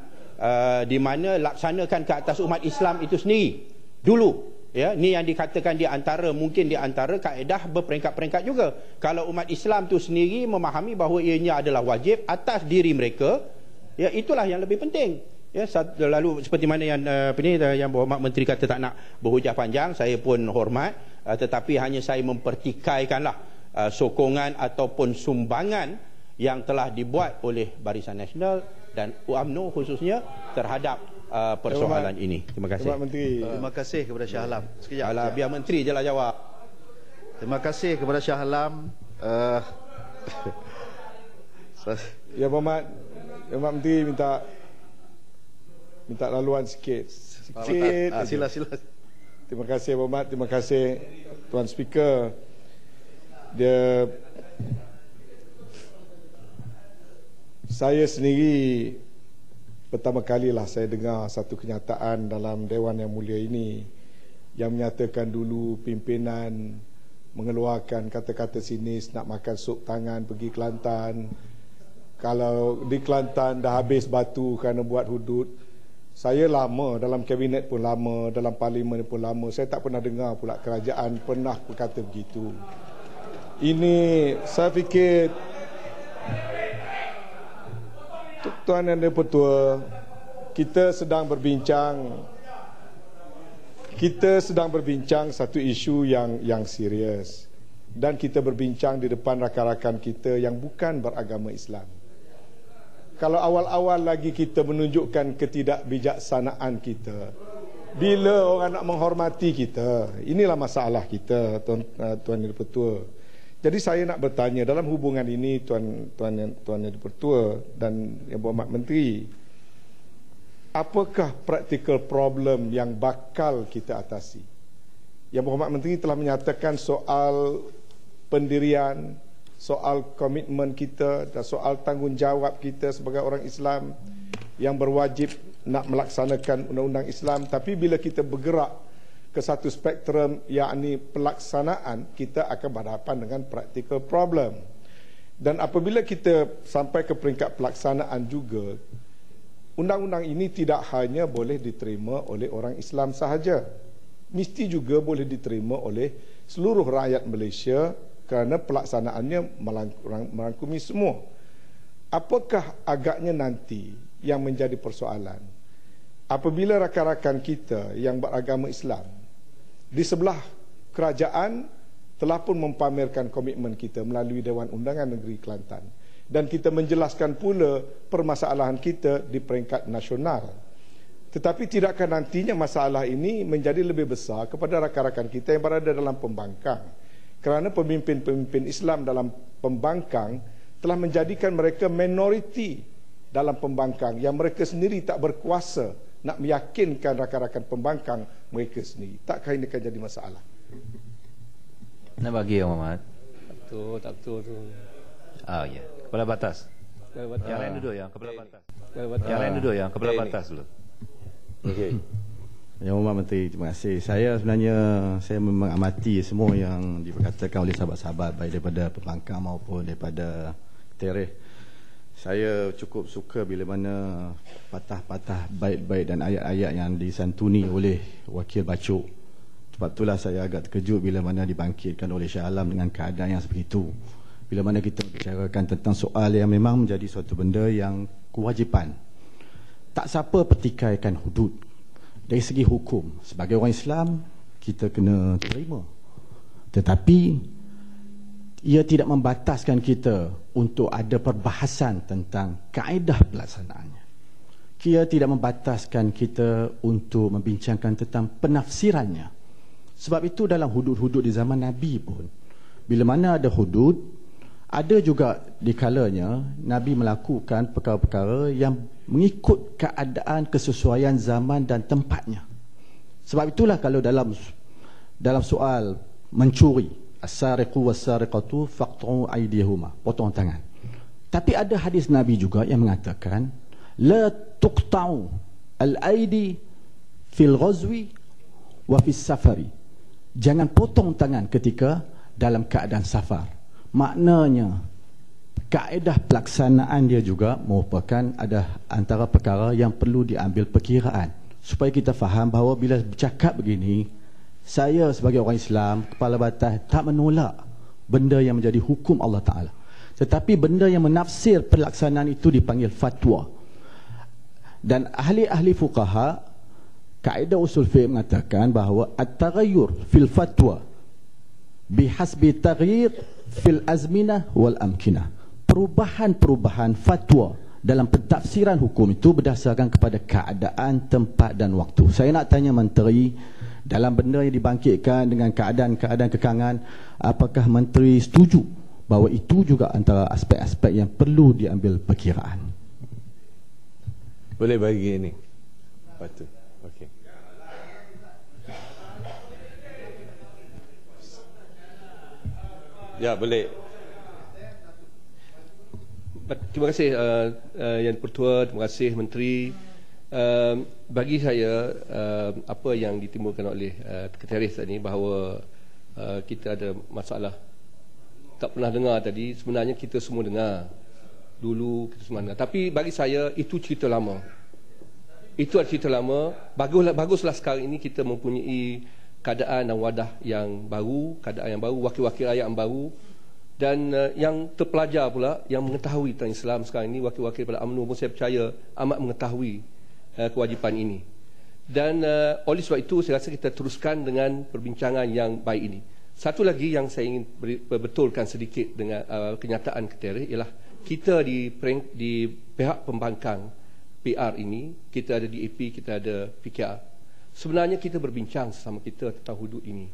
di mana laksanakan ke atas umat Islam itu sendiri dulu, ya. Ni yang dikatakan mungkin di antara kaedah berperingkat-peringkat juga. Kalau umat Islam tu sendiri memahami bahawa ianya adalah wajib atas diri mereka, ya, itulah yang lebih penting. Ya, lalu seperti mana yang yang Berhormat Menteri kata tak nak berhujah panjang, saya pun hormat, tetapi hanya saya mempertikaikanlah sokongan ataupun sumbangan yang telah dibuat oleh Barisan Nasional dan UMNO khususnya terhadap persoalan ini. Terima kasih. Terima kasih kepada Shah Alam. Sekejap. Biar Menteri je lah jawab. Terima kasih kepada Shah Alam. Ya, Berhormat Menteri minta laluan sikit. Sila. Terima kasih Berhormat, terima kasih Tuan Speaker. Saya sendiri pertama kalilah saya dengar satu kenyataan dalam Dewan Yang Mulia ini yang menyatakan dulu pimpinan mengeluarkan kata-kata sinis nak makan sup tangan pergi Kelantan. Kalau di Kelantan dah habis batu kerana buat hudud. Saya lama dalam kabinet pun lama, dalam parlimen pun lama, saya tak pernah dengar pula kerajaan pernah berkata begitu. Ini saya fikir Tuan Yang Dipertua, kita sedang berbincang satu isu yang serius, dan kita berbincang di depan rakan-rakan kita yang bukan beragama Islam. Kalau awal-awal lagi kita menunjukkan ketidakbijaksanaan kita, bila orang nak menghormati kita, inilah masalah kita, Tuan Yang Dipertua. Jadi saya nak bertanya dalam hubungan ini, Tuan Yang Dipertua dan Yang Berhormat Menteri, apakah practical problem yang bakal kita atasi? Yang Berhormat Menteri telah menyatakan soal pendirian, soal komitmen kita dan soal tanggungjawab kita sebagai orang Islam yang berwajib nak melaksanakan undang-undang Islam. Tapi bila kita bergerak ke satu spektrum, yakni pelaksanaan, kita akan berhadapan dengan practical problem. Dan apabila kita sampai ke peringkat pelaksanaan juga, undang-undang ini tidak hanya boleh diterima oleh orang Islam sahaja, mesti juga boleh diterima oleh seluruh rakyat Malaysia kerana pelaksanaannya merangkumi semua. Apakah agaknya nanti yang menjadi persoalan apabila rakan-rakan kita yang beragama Islam di sebelah kerajaan telah pun mempamerkan komitmen kita melalui Dewan Undangan Negeri Kelantan, dan kita menjelaskan pula permasalahan kita di peringkat nasional. Tetapi tidakkah nantinya masalah ini menjadi lebih besar kepada rakan-rakan kita yang berada dalam pembangkang, kerana pemimpin-pemimpin Islam dalam pembangkang telah menjadikan mereka minoriti dalam pembangkang, yang mereka sendiri tak berkuasa nak meyakinkan rakan-rakan pembangkang mereka sendiri. Takkah ini akan jadi masalah? Nak bagi Yang Berhormat? Tak betul tu. Ya. Kepala Batas. Yang lain duduk yang kepala batas. Yang lain duduk yang kepala batas dulu. Okey. Yang Berhormat Menteri, terima kasih. Saya sebenarnya mengamati semua yang diperkatakan oleh sahabat-sahabat baik daripada pembangkang maupun daripada Tereh. Saya cukup suka bila mana patah-patah bait-bait dan ayat-ayat yang disantuni oleh Wakil Bacuk. Sebab itulah saya agak terkejut bila mana dibangkitkan oleh Shah Alam dengan keadaan yang seperti itu. Bila mana kita bicarakan tentang soal yang memang menjadi suatu benda yang kewajipan. Tak siapa pertikaikan hudud. Dari segi hukum, sebagai orang Islam, kita kena terima. Tetapi ia tidak membataskan kita untuk ada perbahasan tentang kaedah pelaksanaannya. Ia tidak membataskan kita untuk membincangkan tentang penafsirannya. Sebab itu dalam hudud-hudud di zaman Nabi pun, bila mana ada hudud, ada juga di kalanya Nabi melakukan perkara-perkara yang mengikut keadaan kesesuaian zaman dan tempatnya. Sebab itulah kalau dalam soal mencuri, as-sariqu was-sariqatu faqta'u aydiyahuma, potong tangan. Tapi ada hadis Nabi juga yang mengatakan la tuqta'u al-aidi fil ghazwi wa fis safari. Jangan potong tangan ketika dalam keadaan safar. Maknanya kaedah pelaksanaan dia juga merupakan ada antara perkara yang perlu diambil perkiraan, supaya kita faham bahawa bila bercakap begini, saya sebagai orang Islam, kepala batas, tak menolak benda yang menjadi hukum Allah Ta'ala. Tetapi benda yang menafsir pelaksanaan itu dipanggil fatwa. Dan ahli-ahli fuqaha, kaedah usul fiqh mengatakan bahawa at-taghayyur fil fatwa bihasbi taghyir fil azminah wal amkinah. Perubahan-perubahan fatwa dalam pentafsiran hukum itu berdasarkan kepada keadaan, tempat dan waktu. Saya nak tanya Menteri, dalam benda yang dibangkitkan dengan keadaan-keadaan kekangan, apakah Menteri setuju bahawa itu juga antara aspek-aspek yang perlu diambil perkiraan? Boleh bagi ini. Patut. Okey. Ya, boleh. Terima kasih Yang Pertua, terima kasih Menteri. Bagi saya apa yang ditimbulkan oleh Keteris tadi bahawa kita ada masalah tak pernah dengar tadi, sebenarnya kita semua dengar dulu, kita semua dengar. Tapi bagi saya itu cerita lama. Itu adalah cerita lama. Baguslah sekarang ini kita mempunyai keadaan dan wadah yang baru, keadaan yang baru, wakil-wakil rakyat yang baru, dan yang terpelajar pula, yang mengetahui tentang Islam sekarang ini, wakil-wakil pada UMNO pun saya percaya amat mengetahui kewajipan ini. Dan oleh sebab itu saya rasa kita teruskan dengan perbincangan yang baik ini. Satu lagi yang saya ingin betulkan sedikit dengan kenyataan Keteris ialah kita di pihak pembangkang PR ini, kita ada DAP, kita ada PKR. Sebenarnya kita berbincang sesama kita tentang hudud ini.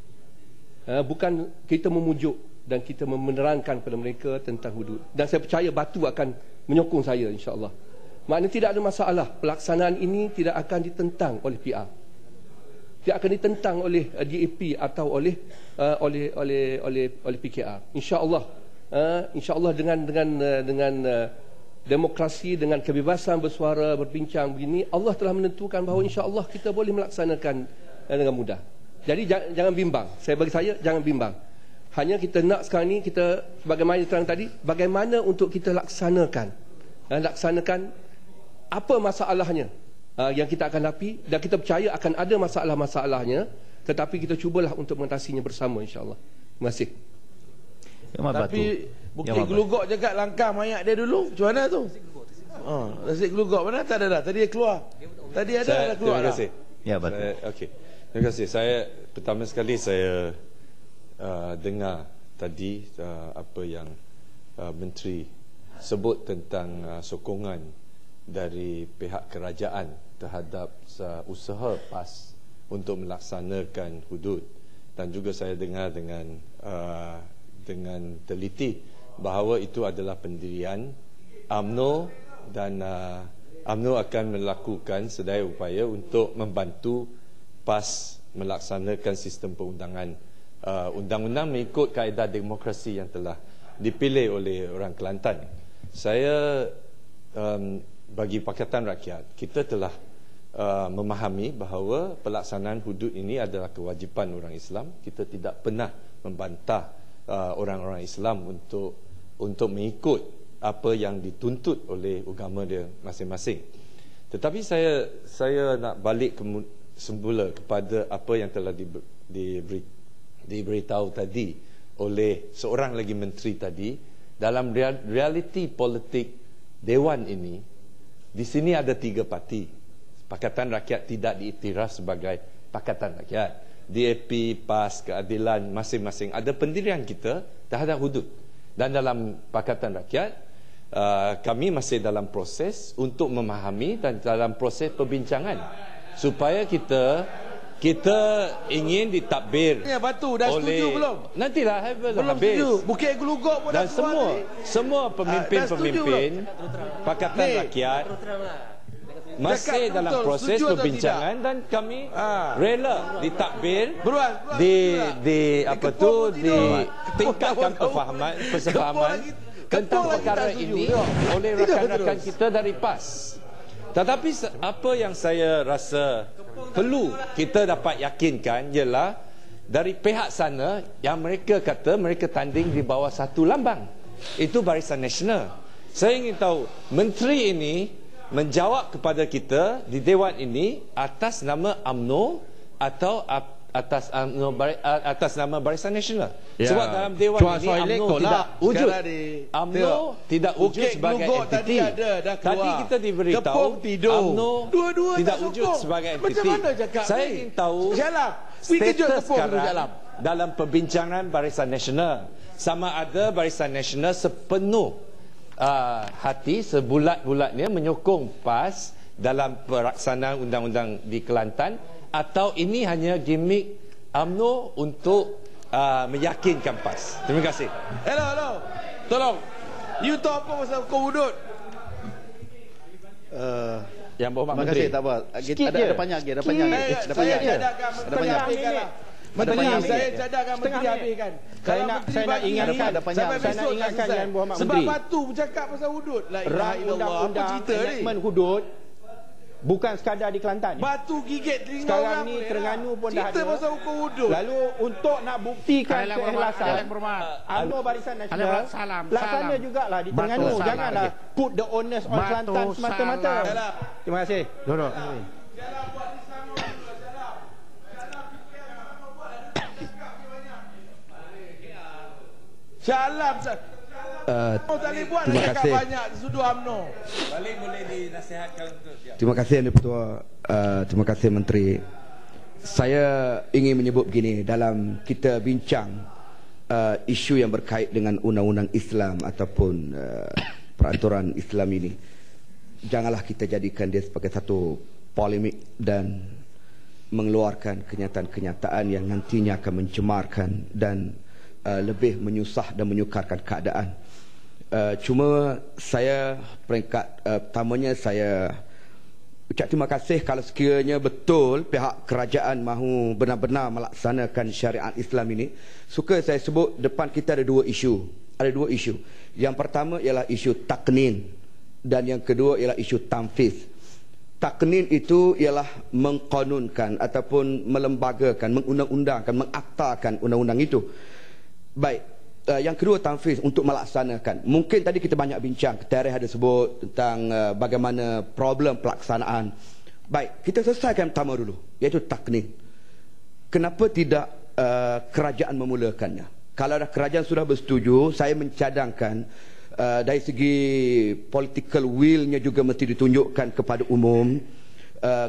Bukan kita memujuk dan kita menerangkan kepada mereka tentang hudud. Dan saya percaya Batu akan menyokong saya, insya-Allah. Maknanya tidak ada masalah. Pelaksanaan ini tidak akan ditentang oleh PR. Tidak akan ditentang oleh DAP atau oleh PKR. Insya-Allah. Insya-Allah dengan demokrasi, dengan kebebasan bersuara, berbincang begini, Allah telah menentukan bahawa insya-Allah kita boleh melaksanakan dengan mudah. Jadi jangan bimbang. Bagi saya jangan bimbang. Hanya kita nak sekarang ni, kita sebagaimana terang tadi, bagaimana untuk kita laksanakan apa masalahnya yang kita akan hadapi, dan kita percaya akan ada masalah-masalahnya, tetapi kita cubalah untuk mengatasinya bersama, insya-Allah. Terima kasih. Tapi Bukit Gelugok cakap langkah mayat dia dulu. Macam mana tu? Nasi Gelugok mana? Tak ada dah. Tadi dia keluar. Tadi ada dah keluar. Terima kasih. Ya, Batu. Okey. Terima kasih. Saya pertama sekali saya dengar tadi apa yang Menteri sebut tentang sokongan dari pihak kerajaan terhadap usaha PAS untuk melaksanakan hudud, dan juga saya dengar dengan teliti bahawa itu adalah pendirian UMNO, dan UMNO akan melakukan sedaya upaya untuk membantu PAS melaksanakan sistem perundangan undang-undang mengikut kaedah demokrasi yang telah dipilih oleh orang Kelantan. Saya bagi Pakatan Rakyat, kita telah memahami bahawa pelaksanaan hudud ini adalah kewajipan orang Islam. Kita tidak pernah membantah orang-orang Islam untuk mengikut apa yang dituntut oleh agama dia masing-masing. Tetapi saya nak balik semula kepada apa yang telah diberitahu tadi oleh seorang lagi menteri tadi. Dalam realiti politik Dewan ini, di sini ada 3 parti. Pakatan Rakyat tidak diiktiraf sebagai Pakatan Rakyat. DAP, PAS, Keadilan, masing-masing ada pendirian kita terhadap hudud. Dan dalam Pakatan Rakyat, kami masih dalam proses untuk memahami dan dalam proses perbincangan supaya kita ingin ditadbir. Ya, Batu dah setuju belum? Nantilah belum habis. Setuju. Bukit Gelugok pun dan dah keluar semua pemimpin-pemimpin Pakatan Rakyat masih dalam proses perbincangan, dan kami rela ditadbir, ditingkatkan persefahaman tentang perkara ini oleh rakan-rakan kita dari PAS. Tetapi apa yang saya rasa perlu kita dapat yakinkan ialah dari pihak sana yang mereka kata mereka tanding di bawah satu lambang, itu Barisan Nasional. Saya ingin tahu menteri ini menjawab kepada kita di Dewan ini atas nama UMNO atau atas nama Barisan Nasional. Ya. Sebab dalam Dewan ini UMNO tidak wujud. UMNO tidak wujud sebagai entiti. Tadi kita diberitahu UMNO tidak wujud sebagai entiti. Saya ingin tahu status sekarang dalam perbincangan Barisan Nasional. Sama ada Barisan Nasional sepenuh hati, sebulat-bulatnya menyokong PAS dalam pelaksanaan undang-undang di Kelantan, atau ini hanya gimmick UMNO untuk meyakinkan PAS. Terima kasih. Hello. Tolong. You tahu apa pasal hukum hudud? Yang berhormat Terima kasih, tak apa. Ada banyak lagi. Ada banyak. Menteri, saya cadangkan Menteri habiskan. Saya nak ingatkan Yang Berhormat Menteri. Sebab Batu bercakap pasal hudud. Rang undang-undang enactment hudud bukan sekadar di Kelantan. Batu gigit telinga sekarang orang. Sekarang ni Terengganu pun dah ada. Cerita pasal hukum hudud. Lalu untuk nak buktikan keikhlasan UMNO Barisan Nasional, laksana jugalah di Terengganu. Janganlah put the onus on Kelantan semata-mata. Terima kasih. Duduk. Salam. Terima kasih. Banyak sudu UMNO. Balik boleh dinasihatkan untuk Terima kasih Yang Dipertua. Terima kasih Menteri. Saya ingin menyebut begini, dalam kita bincang isu yang berkait dengan undang-undang Islam ataupun peraturan Islam ini, janganlah kita jadikan dia sebagai satu polemik dan mengeluarkan kenyataan-kenyataan yang nantinya akan mencemarkan dan lebih menyusah dan menyukarkan keadaan. Cuma saya peringkat pertamanya saya ucap terima kasih kalau sekiranya betul pihak kerajaan mahu benar-benar melaksanakan syariat Islam ini. Suka saya sebut depan kita ada dua isu. Ada dua isu. Yang pertama ialah isu taknin dan yang kedua ialah isu tamfiz. Taknin itu ialah mengqanunkan ataupun melembagakan, mengundang-undangkan, mengaktakan undang-undang itu. Baik, yang kedua tanfiz untuk melaksanakan. Mungkin tadi kita banyak bincang, Tereh ada sebut tentang bagaimana problem pelaksanaan. Baik, kita selesaikan pertama dulu, iaitu taknin. Kenapa tidak kerajaan memulakannya? Kalau dah kerajaan sudah bersetuju, saya mencadangkan dari segi political will-nya juga mesti ditunjukkan kepada umum.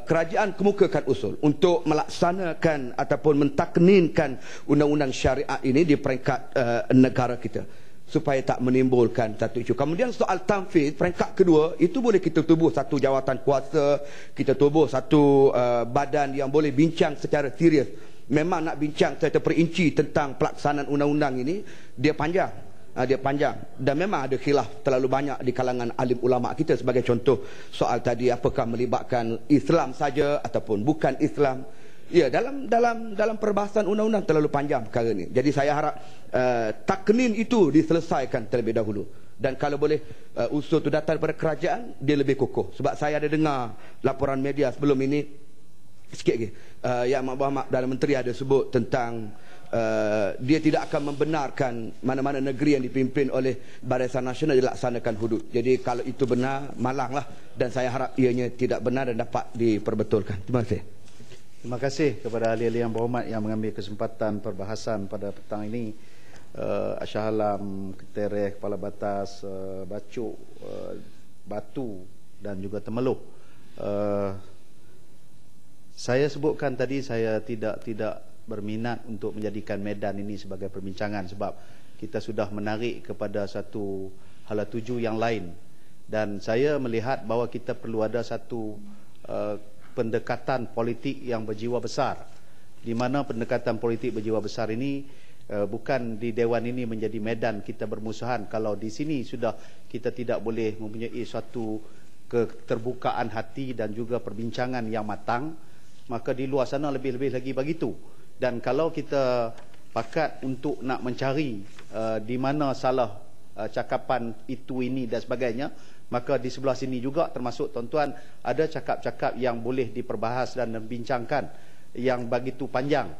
Kerajaan kemukakan usul untuk melaksanakan ataupun mentakninkan undang-undang syariat ini di peringkat negara kita supaya tak menimbulkan satu isu. Kemudian soal tanfiz, peringkat kedua, itu boleh kita tubuh satu jawatan kuasa, kita tubuh satu badan yang boleh bincang secara serius. Memang nak bincang secara perinci tentang pelaksanaan undang-undang ini, dia panjang. Dia panjang dan memang ada khilaf terlalu banyak di kalangan alim ulama kita. Sebagai contoh soal tadi, apakah melibatkan Islam saja ataupun bukan Islam. Ya, dalam perbahasan undang-undang terlalu panjang perkara ini. Jadi saya harap taknin itu diselesaikan terlebih dahulu. Dan kalau boleh usul itu datang daripada kerajaan, dia lebih kukuh. Sebab saya ada dengar laporan media sebelum ini sikit lagi, Yang Muhammad Perdana Menteri ada sebut tentang dia tidak akan membenarkan mana-mana negeri yang dipimpin oleh Barisan Nasional dilaksanakan hudud. Jadi kalau itu benar, malanglah. Dan saya harap ianya tidak benar dan dapat diperbetulkan. Terima kasih. Terima kasih kepada ahli-ahli yang berhormat yang mengambil kesempatan perbahasan pada petang ini. Shah Alam, Tereh, Kepala Batas, Bacuk, Batu dan juga Temeloh. Saya sebutkan tadi saya tidak berminat untuk menjadikan Medan ini sebagai perbincangan sebab kita sudah menarik kepada satu hala tuju yang lain, dan saya melihat bahawa kita perlu ada satu pendekatan politik yang berjiwa besar, di mana pendekatan politik berjiwa besar ini bukan di Dewan ini menjadi medan kita bermusuhan. Kalau di sini sudah kita tidak boleh mempunyai suatu keterbukaan hati dan juga perbincangan yang matang, maka di luar sana lebih-lebih lagi begitu. Dan kalau kita pakat untuk nak mencari di mana salah cakapan itu, ini dan sebagainya, maka di sebelah sini juga termasuk tuan-tuan ada cakap-cakap yang boleh diperbahas dan dibincangkan yang begitu panjang,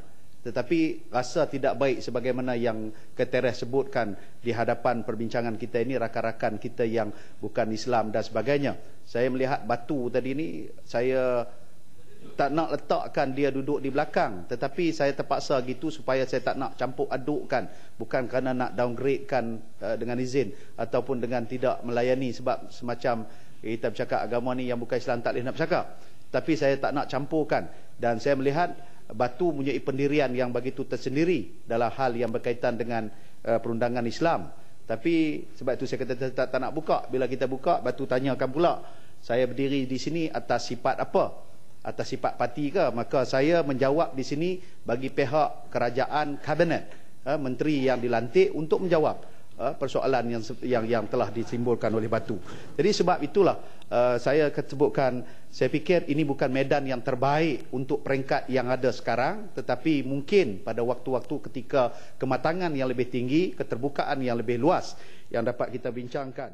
tetapi rasa tidak baik sebagaimana yang Ketereh sebutkan di hadapan perbincangan kita ini, rakan-rakan kita yang bukan Islam dan sebagainya. Saya melihat Batu tadi ini, saya tak nak letakkan dia duduk di belakang, tetapi saya terpaksa gitu supaya saya tak nak campur adukkan, bukan kerana nak downgradekan dengan izin ataupun dengan tidak melayani, sebab semacam kita bercakap agama ni yang bukan Islam tak boleh nak bercakap, tapi saya tak nak campurkan. Dan saya melihat Batu mempunyai pendirian yang begitu tersendiri dalam hal yang berkaitan dengan perundangan Islam. Tapi sebab itu saya kata tak nak buka. Bila kita buka, Batu tanyakan pula, saya berdiri di sini atas sifat apa? Atas sifat parti ke? Maka saya menjawab di sini bagi pihak kerajaan kabinet, menteri yang dilantik untuk menjawab persoalan yang telah disimpulkan oleh Batu. Jadi sebab itulah saya sebutkan, saya fikir ini bukan medan yang terbaik untuk peringkat yang ada sekarang, tetapi mungkin pada waktu-waktu ketika kematangan yang lebih tinggi, keterbukaan yang lebih luas yang dapat kita bincangkan.